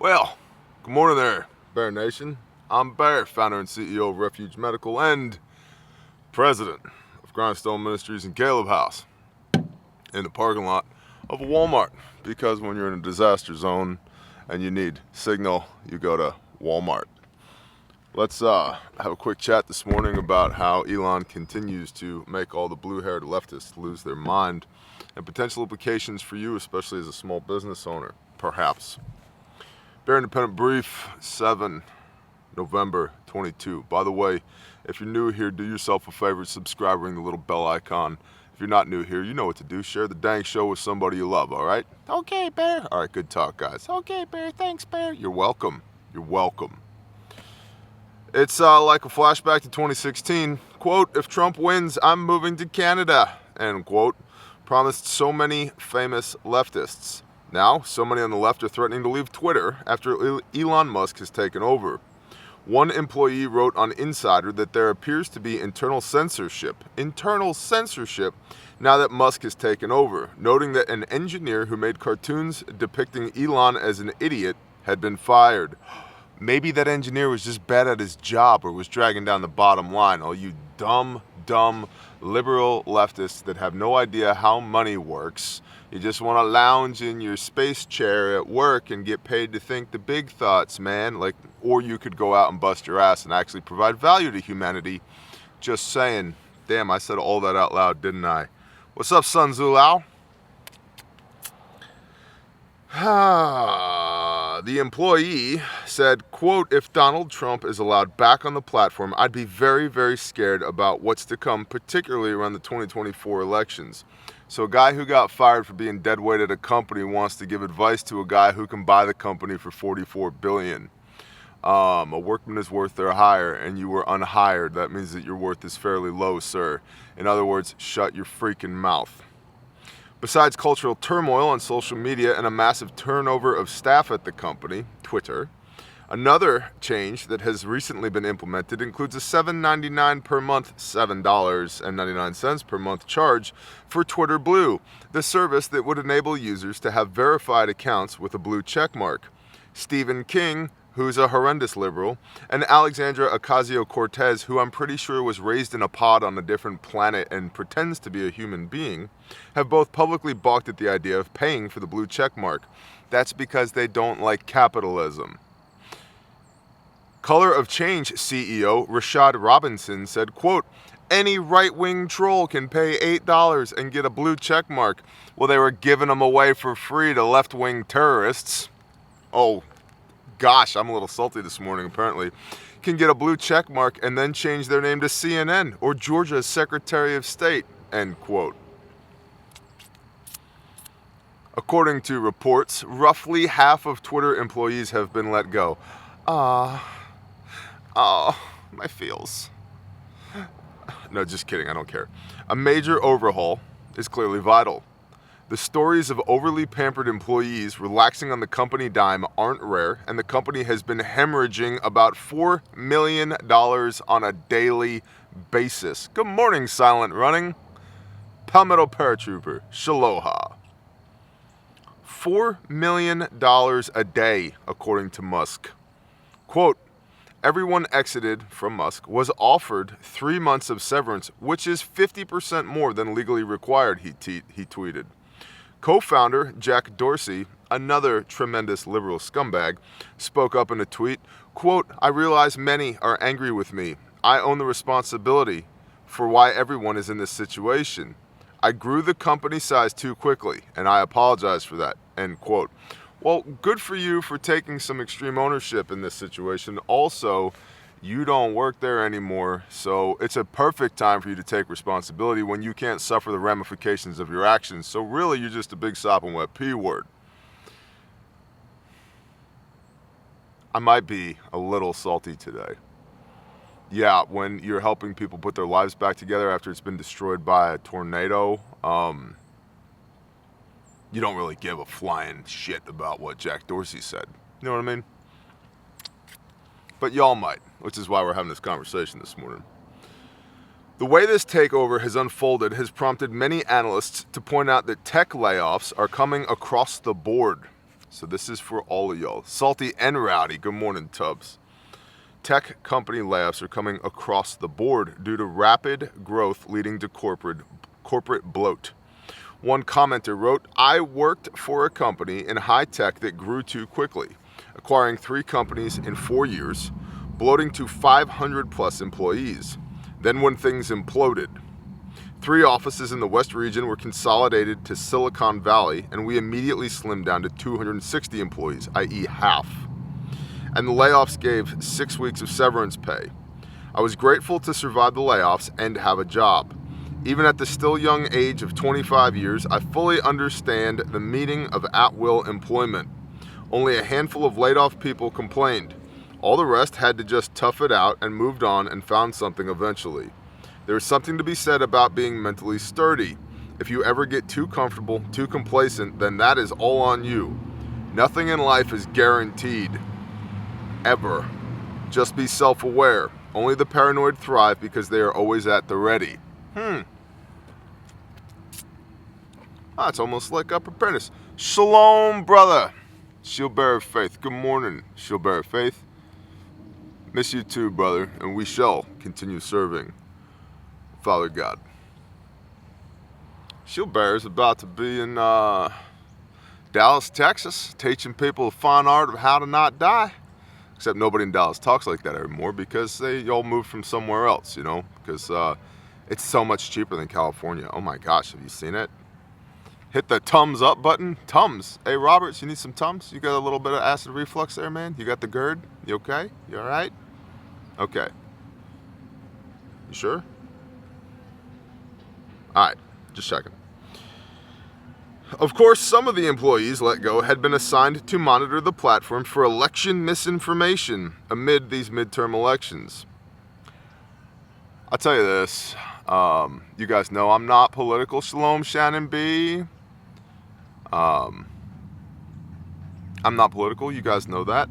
Well, good morning there, Bear Nation. I'm Bear, founder and CEO of Refuge Medical and president of Grindstone Ministries in Caleb House in the parking lot of a Walmart. Because when you're in a disaster zone and you need signal, you go to Walmart. Let's have a quick chat this morning about how Elon continues to make all the blue-haired leftists lose their mind and potential implications for you, especially as a small business owner, perhaps. Bear Independent Brief, 7 November 22. By the way, if you're new here, do yourself a favor, subscribe, ring the little bell icon. If you're not new here, you know what to do. Share the dang show with somebody you love, all right? Okay, Bear. All right, good talk, guys. Okay, Bear. Thanks, Bear. You're welcome. You're welcome. It's like a flashback to 2016. Quote, if Trump wins, I'm moving to Canada, end quote. Promised so many famous leftists. Now, so many on the left are threatening to leave Twitter after Elon Musk has taken over. One employee wrote on Insider that there appears to be internal censorship now that Musk has taken over, noting that an engineer who made cartoons depicting Elon as an idiot had been fired. Maybe that engineer was just bad at his job or was dragging down the bottom line. All you dumb liberal leftists that have no idea how money works. You just want to lounge in your space chair at work and get paid to think the big thoughts, man. Or you could go out and bust your ass and actually provide value to humanity. Just saying. Damn, I said all that out loud, didn't I? What's up, Sun Tzu Lao? The employee said, quote, if Donald Trump is allowed back on the platform, I'd be very, very scared about what's to come, particularly around the 2024 elections. So a guy who got fired for being deadweight at a company wants to give advice to a guy who can buy the company for $44 billion. A workman is worth their hire, and you were unhired. That means that your worth is fairly low, sir. In other words, shut your freaking mouth. Besides cultural turmoil on social media and a massive turnover of staff at the company, Twitter, another change that has recently been implemented includes a $7.99 per month, $7.99 per month charge for Twitter Blue, the service that would enable users to have verified accounts with a blue checkmark. Stephen King, who's a horrendous liberal, and Alexandra Ocasio-Cortez, who I'm pretty sure was raised in a pod on a different planet and pretends to be a human being, have both publicly balked at the idea of paying for the blue checkmark. That's because they don't like capitalism. Color of Change CEO Rashad Robinson said, quote, any right-wing troll can pay $8 and get a blue checkmark. Well, they were giving them away for free to left-wing terrorists. Oh, gosh, I'm a little salty this morning, apparently. Can get a blue check mark and then change their name to CNN or Georgia's Secretary of State, end quote. According to reports, roughly half of Twitter employees have been let go. My feels. No, just kidding, I don't care. A major overhaul is clearly vital. The stories of overly pampered employees relaxing on the company dime aren't rare, and the company has been hemorrhaging about $4 million on a daily basis. Good morning, Silent Running. Palmetto Paratrooper, Shaloha. $4 million a day, according to Musk. Quote, everyone exited from Musk was offered 3 months of severance, which is 50% more than legally required, he tweeted. Co-founder Jack Dorsey, another tremendous liberal scumbag, spoke up in a tweet, quote, I realize many are angry with me. I own the responsibility for why everyone is in this situation. I grew the company size too quickly, and I apologize for that, end quote. Well, good for you for taking some extreme ownership in this situation. Also, you don't work there anymore, so it's a perfect time for you to take responsibility when you can't suffer the ramifications of your actions. So really, you're just a big sopping wet P-word. I might be a little salty today. Yeah, when you're helping people put their lives back together after it's been destroyed by a tornado, you don't really give a flying shit about what Jack Dorsey said. You know what I mean? But y'all might, which is why we're having this conversation this morning. The way this takeover has unfolded has prompted many analysts to point out that tech layoffs are coming across the board. So this is for all of y'all. Salty and Rowdy, good morning, Tubbs. Tech company layoffs are coming across the board due to rapid growth leading to corporate bloat. One commenter wrote, I worked for a company in high tech that grew too quickly, acquiring 3 companies in 4 years, bloating to 500 plus employees. Then when things imploded, 3 offices in the West region were consolidated to Silicon Valley, and we immediately slimmed down to 260 employees, i.e. half. And the layoffs gave 6 weeks of severance pay. I was grateful to survive the layoffs and have a job. Even at the still young age of 25 years, I fully understand the meaning of at-will employment. Only a handful of laid-off people complained. All the rest had to just tough it out and moved on and found something eventually. There is something to be said about being mentally sturdy. If you ever get too comfortable, too complacent, then that is all on you. Nothing in life is guaranteed. Ever. Just be self-aware. Only the paranoid thrive because they are always at the ready. It's almost like Upper Apprentice. Shalom, brother. Shield bearer of faith. Good morning, shield bearer of faith. Miss you too, brother, and we shall continue serving Father God. Shield bearer is about to be in Dallas, Texas, teaching people the fine art of how to not die. Except nobody in Dallas talks like that anymore because they all moved from somewhere else, you know, because it's so much cheaper than California. Oh my gosh, have you seen it? Hit the Tums up button. Tums. Hey, Roberts, you need some Tums? You got a little bit of acid reflux there, man? You got the GERD? You okay? You all right? Okay. You sure? All right. Just checking. Of course, some of the employees let go had been assigned to monitor the platform for election misinformation amid these midterm elections. I'll tell you this. You guys know I'm not political. Shalom, Shannon B. I'm not political. You guys know that.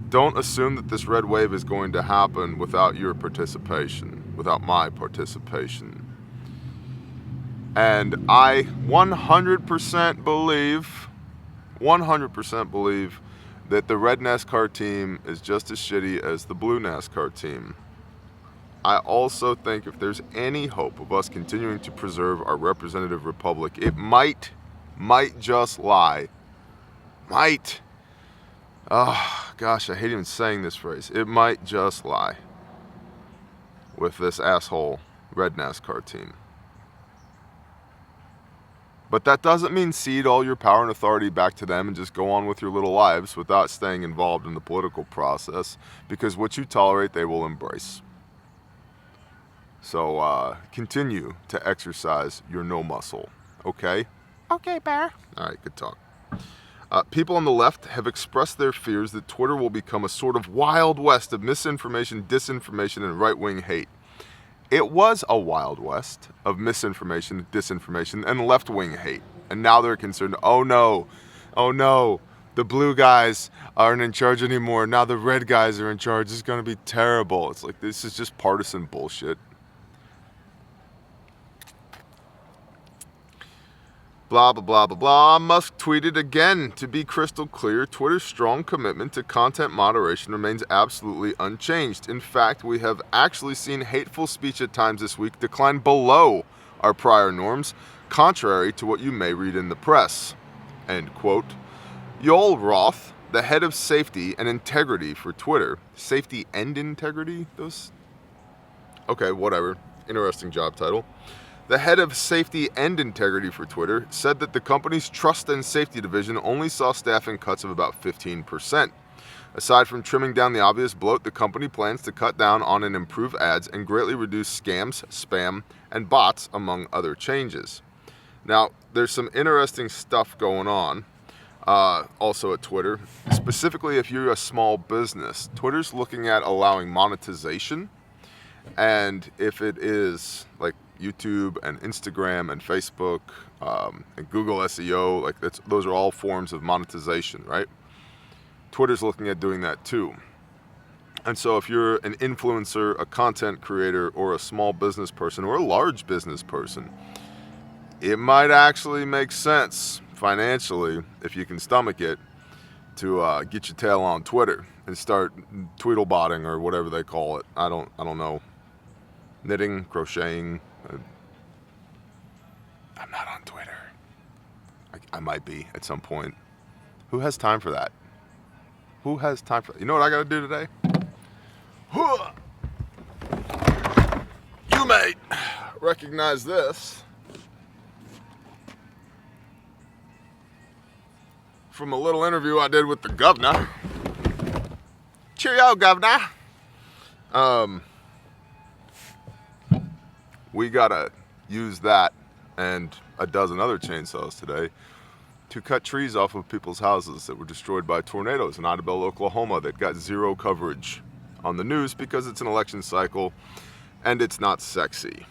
Don't assume that this red wave is going to happen without your participation, without my participation. And I 100% believe that the red NASCAR team is just as shitty as the blue NASCAR team. I also think if there's any hope of us continuing to preserve our representative republic, it might just lie. Oh, gosh, I hate even saying this phrase. It might just lie with this asshole red NASCAR team. But that doesn't mean cede all your power and authority back to them and just go on with your little lives without staying involved in the political process, because what you tolerate, they will embrace. So continue to exercise your no muscle, okay? Okay, Bear. All right, good talk. People on the left have expressed their fears that Twitter will become a sort of wild west of misinformation, disinformation, and right-wing hate. It was a wild west of misinformation, disinformation, and left-wing hate. And now they're concerned, oh no, the blue guys aren't in charge anymore. Now the red guys are in charge. It's going to be terrible. It's like, this is just partisan bullshit. Blah, blah, blah, blah, blah. Musk tweeted again, to be crystal clear, Twitter's strong commitment to content moderation remains absolutely unchanged. In fact, we have actually seen hateful speech at times this week decline below our prior norms, contrary to what you may read in the press. End quote. Yoel Roth, the head of safety and integrity for Twitter. Safety and integrity? Okay, whatever. Interesting job title. The head of safety and integrity for Twitter said that the company's trust and safety division only saw staffing cuts of about 15%. Aside from trimming down the obvious bloat, the company plans to cut down on and improve ads and greatly reduce scams, spam, and bots, among other changes. Now, there's some interesting stuff going on also at Twitter. Specifically, if you're a small business, Twitter's looking at allowing monetization. And if it is like YouTube and Instagram and Facebook and Google SEO, like those are all forms of monetization, right? Twitter's looking at doing that too. And so if you're an influencer, a content creator, or a small business person, or a large business person, it might actually make sense financially, if you can stomach it, to get your tail on Twitter and start tweedlebotting or whatever they call it. I don't know. Knitting, crocheting. I'm not on Twitter. I might be at some point. Who has time for that? Who has time for that? You know what I gotta do today? You may recognize this from a little interview I did with the governor. Cheerio, governor. We gotta use that and a dozen other chainsaws today to cut trees off of people's houses that were destroyed by tornadoes in Idabel, Oklahoma, that got zero coverage on the news because it's an election cycle and it's not sexy.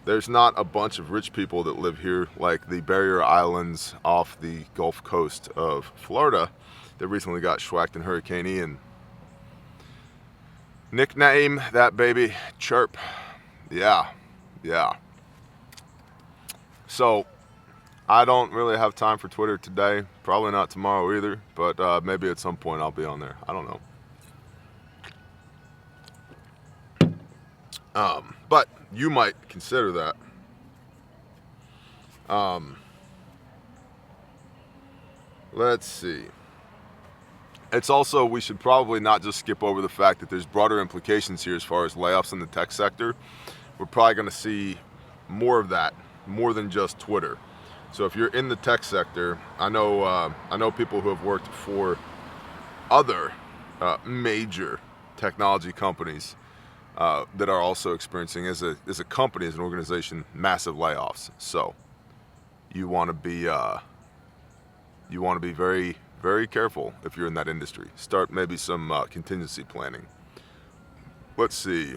There's not a bunch of rich people that live here like the barrier islands off the Gulf Coast of Florida that recently got schwacked in Hurricane Ian. Nickname that baby Chirp. Yeah. So I don't really have time for Twitter today. Probably not tomorrow either, but maybe at some point I'll be on there. I don't know. But you might consider that. Let's see. It's also, we should probably not just skip over the fact that there's broader implications here as far as layoffs in the tech sector. We're probably going to see more of that, more than just Twitter. So if you're in the tech sector, I know people who have worked for other major technology companies that are also experiencing, as a company, as an organization, massive layoffs. So you want to be very, very careful if you're in that industry. Start maybe some contingency planning. Let's see.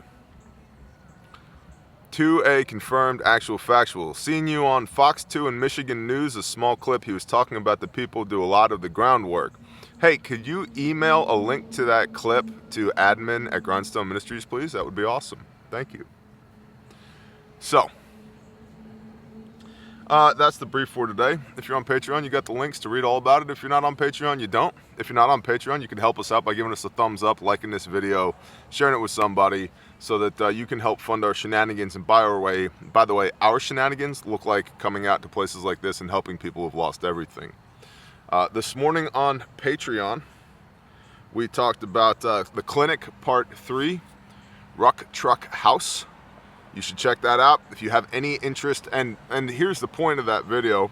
To a confirmed actual factual. Seen you on Fox 2 and Michigan News, a small clip. He was talking about the people who do a lot of the groundwork. Hey, could you email a link to that clip to admin@Grindstone Ministries, please? That would be awesome. Thank you. So, that's the brief for today. If you're on Patreon, you got the links to read all about it. If you're not on Patreon, you don't. If you're not on Patreon, you can help us out by giving us a thumbs up, liking this video, sharing it with somebody, so that you can help fund our shenanigans. And by the way, our shenanigans look like coming out to places like this and helping people who've lost everything. This morning on Patreon, we talked about the clinic part 3, Ruck Truck House. You should check that out if you have any interest. And here's the point of that video.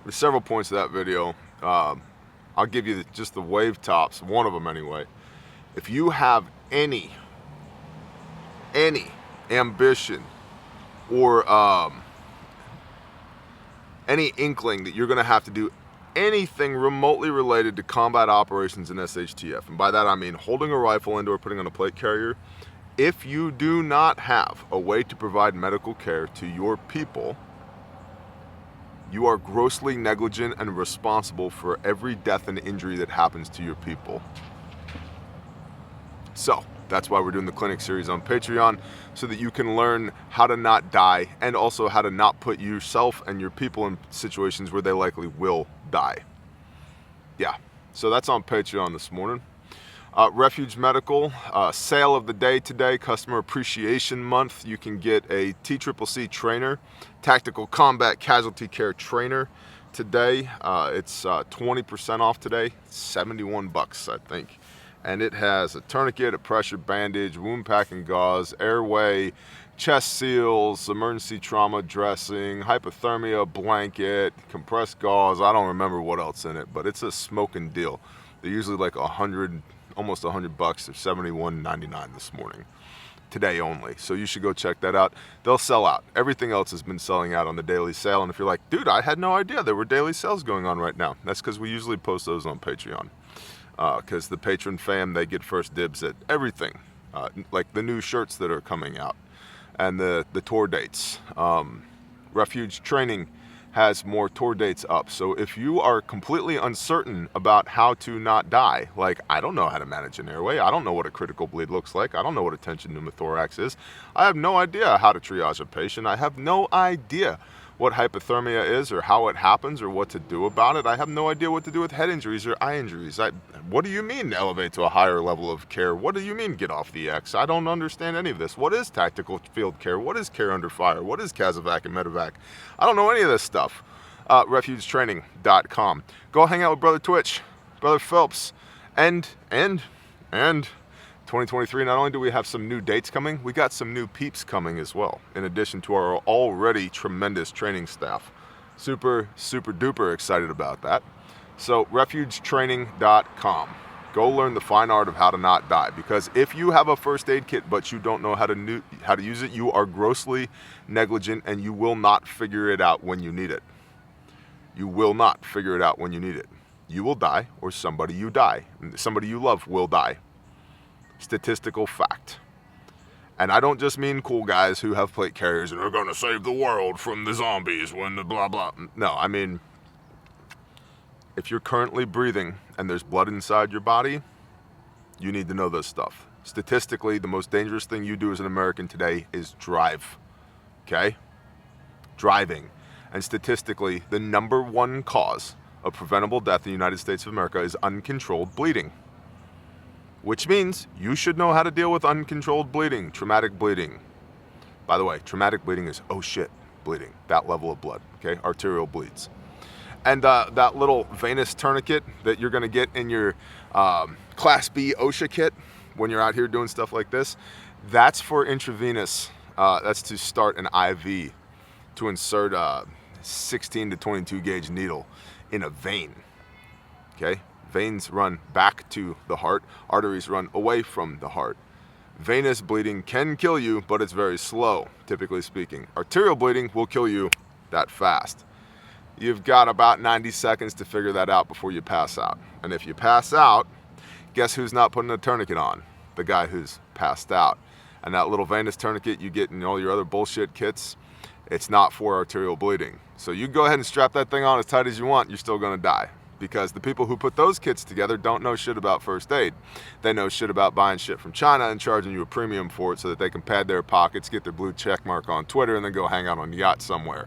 There's several points of that video. I'll give you just the wave tops, one of them anyway. If you have any ambition or any inkling that you're going to have to do anything remotely related to combat operations in SHTF, and by that I mean holding a rifle and or putting on a plate carrier, if you do not have a way to provide medical care to your people, you are grossly negligent and responsible for every death and injury that happens to your people. So that's why we're doing the clinic series on Patreon, so that you can learn how to not die and also how to not put yourself and your people in situations where they likely will die. Yeah, so that's on Patreon this morning. Refuge Medical, sale of the day today, Customer Appreciation Month. You can get a TCCC trainer, Tactical Combat Casualty Care trainer today. It's 20% off today, $71 I think. And it has a tourniquet, a pressure bandage, wound packing gauze, airway, chest seals, emergency trauma dressing, hypothermia blanket, compressed gauze. I don't remember what else in it, but it's a smoking deal. They're usually like almost $100. They're $71.99 this morning, today only. So you should go check that out. They'll sell out. Everything else has been selling out on the daily sale. And if you're like, dude, I had no idea there were daily sales going on right now, that's because we usually post those on Patreon. Because the patron fam, they get first dibs at everything, like the new shirts that are coming out and the tour dates. Refuge Training has more tour dates up. So if you are completely uncertain about how to not die, like I don't know how to manage an airway, I don't know what a critical bleed looks like, I don't know what a tension pneumothorax is, I have no idea how to triage a patient, I have no idea what hypothermia is or how it happens or what to do about it. I have no idea what to do with head injuries or eye injuries. What do you mean elevate to a higher level of care? What do you mean get off the X? I don't understand any of this. What is tactical field care? What is care under fire? What is Casevac and Medevac? I don't know any of this stuff. Refugetraining.com. Go hang out with Brother Twitch, Brother Phelps, and 2023, not only do we have some new dates coming, we got some new peeps coming as well, in addition to our already tremendous training staff. Super, super duper excited about that. So, refugetraining.com. Go learn the fine art of how to not die, because if you have a first aid kit but you don't know how to use it, you are grossly negligent and you will not figure it out when you need it. You will not figure it out when you need it. You will die, or somebody you love will die. Statistical fact. And I don't just mean cool guys who have plate carriers and are going to save the world from the zombies when the blah blah. No, I mean, if you're currently breathing and there's blood inside your body, you need to know this stuff. Statistically, the most dangerous thing you do as an American today is drive. Okay? Driving. And statistically, the number one cause of preventable death in the United States of America is uncontrolled bleeding. Which means you should know how to deal with uncontrolled bleeding, traumatic bleeding. By the way, traumatic bleeding is, oh shit, bleeding. That level of blood, okay? Arterial bleeds. And that little venous tourniquet that you're gonna get in your Class B OSHA kit when you're out here doing stuff like this, that's for intravenous. That's to start an IV, to insert a 16 to 22 gauge needle in a vein, okay? Veins run back to the heart. Arteries run away from the heart. Venous bleeding can kill you, but it's very slow, typically speaking. Arterial bleeding will kill you that fast. You've got about 90 seconds to figure that out before you pass out. And if you pass out, guess who's not putting a tourniquet on? The guy who's passed out. And that little venous tourniquet you get in all your other bullshit kits, it's not for arterial bleeding. So you go ahead and strap that thing on as tight as you want, you're still gonna die. Because the people who put those kits together don't know shit about first aid. They know shit about buying shit from China and charging you a premium for it so that they can pad their pockets, get their blue check mark on Twitter, and then go hang out on a yacht somewhere.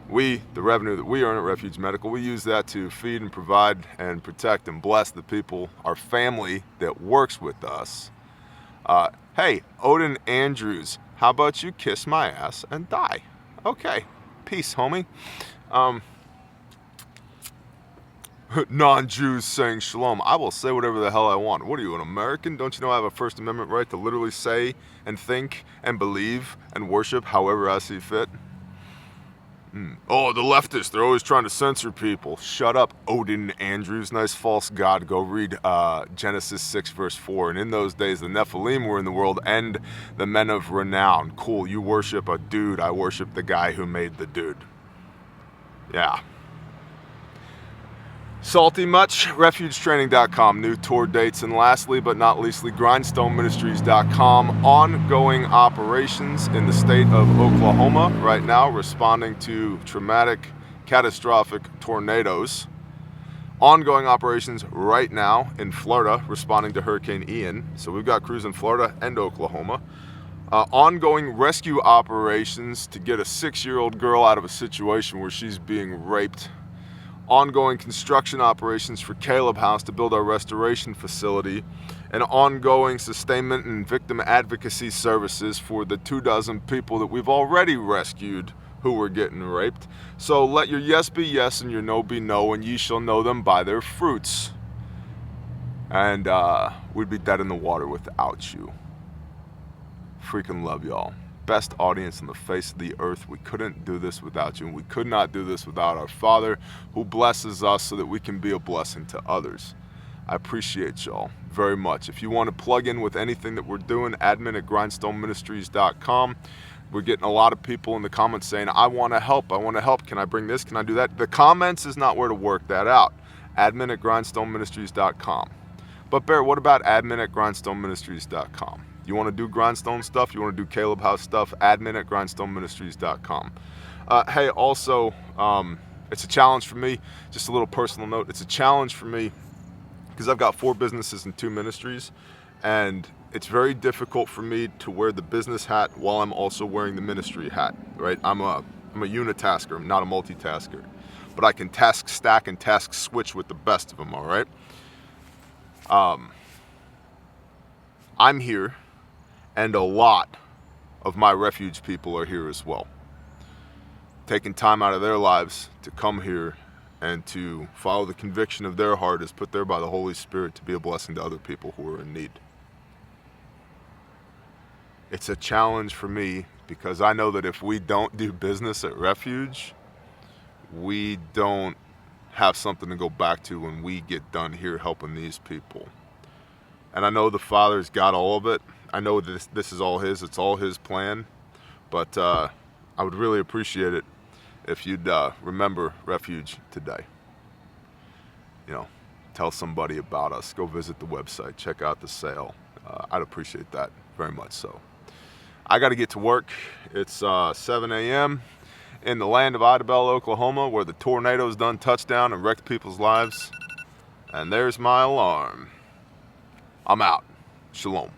We, the revenue that we earn at Refuge Medical, we use that to feed and provide and protect and bless the people, our family that works with us. Hey, Odin Andrews, how about you kiss my ass and die? Okay, peace, homie. Non-Jews saying shalom. I will say whatever the hell I want. What are you, an American? Don't you know I have a First Amendment right to literally say and think and believe and worship however I see fit? Oh, the leftists, they're always trying to censor people. Shut up, Odin Andrews, nice false god. Go read Genesis 6 verse 4. And in those days, the Nephilim were in the world and the men of renown. Cool, you worship a dude. I worship the guy who made the dude. Yeah. Salty much? Refugetraining.com, new tour dates, and lastly but not leastly, grindstoneministries.com, ongoing operations in the state of Oklahoma right now, responding to traumatic, catastrophic tornadoes. Ongoing operations right now in Florida, responding to Hurricane Ian. So we've got crews in Florida and Oklahoma. Ongoing rescue operations to get a 6-year-old girl out of a situation where she's being raped. Ongoing construction operations for Caleb House to build our restoration facility, and ongoing sustainment and victim advocacy services for the 24 people that we've already rescued who were getting raped. So let your yes be yes and your no be no, and ye shall know them by their fruits. And we'd be dead in the water without you. Freaking love y'all. Best audience on the face of the earth. We couldn't do this without you, and we could not do this without our Father who blesses us so that we can be a blessing to others. I appreciate y'all very much. If you want to plug in with anything that we're doing, admin@grindstoneministries.com. We're getting a lot of people in the comments saying, I want to help, can I bring this, can I do that? The comments is not where to work that out. admin@grindstoneministries.com. But Bear, what about admin@grindstoneministries.com? You want to do Grindstone stuff? You want to do Caleb House stuff? admin@grindstoneministries.com. Hey, also, it's a challenge for me. Just a little personal note. It's a challenge for me because I've got 4 businesses and 2 ministries, and it's very difficult for me to wear the business hat while I'm also wearing the ministry hat, right? I'm a I'm a unitasker, I'm not a multitasker. But I can task stack and task switch with the best of them, all right? I'm here, and a lot of my refuge people are here as well. Taking time out of their lives to come here and to follow the conviction of their heart is put there by the Holy Spirit to be a blessing to other people who are in need. It's a challenge for me because I know that if we don't do business at Refuge, we don't have something to go back to when we get done here helping these people. And I know the Father's got all of it. I know this is all His. It's all His plan. But I would really appreciate it if you'd remember Refuge today. You know, tell somebody about us. Go visit the website. Check out the sale. I'd appreciate that very much so. I got to get to work. It's 7 a.m. in the land of Idabel, Oklahoma, where the tornado's done touchdown and wrecked people's lives. And there's my alarm. I'm out. Shalom.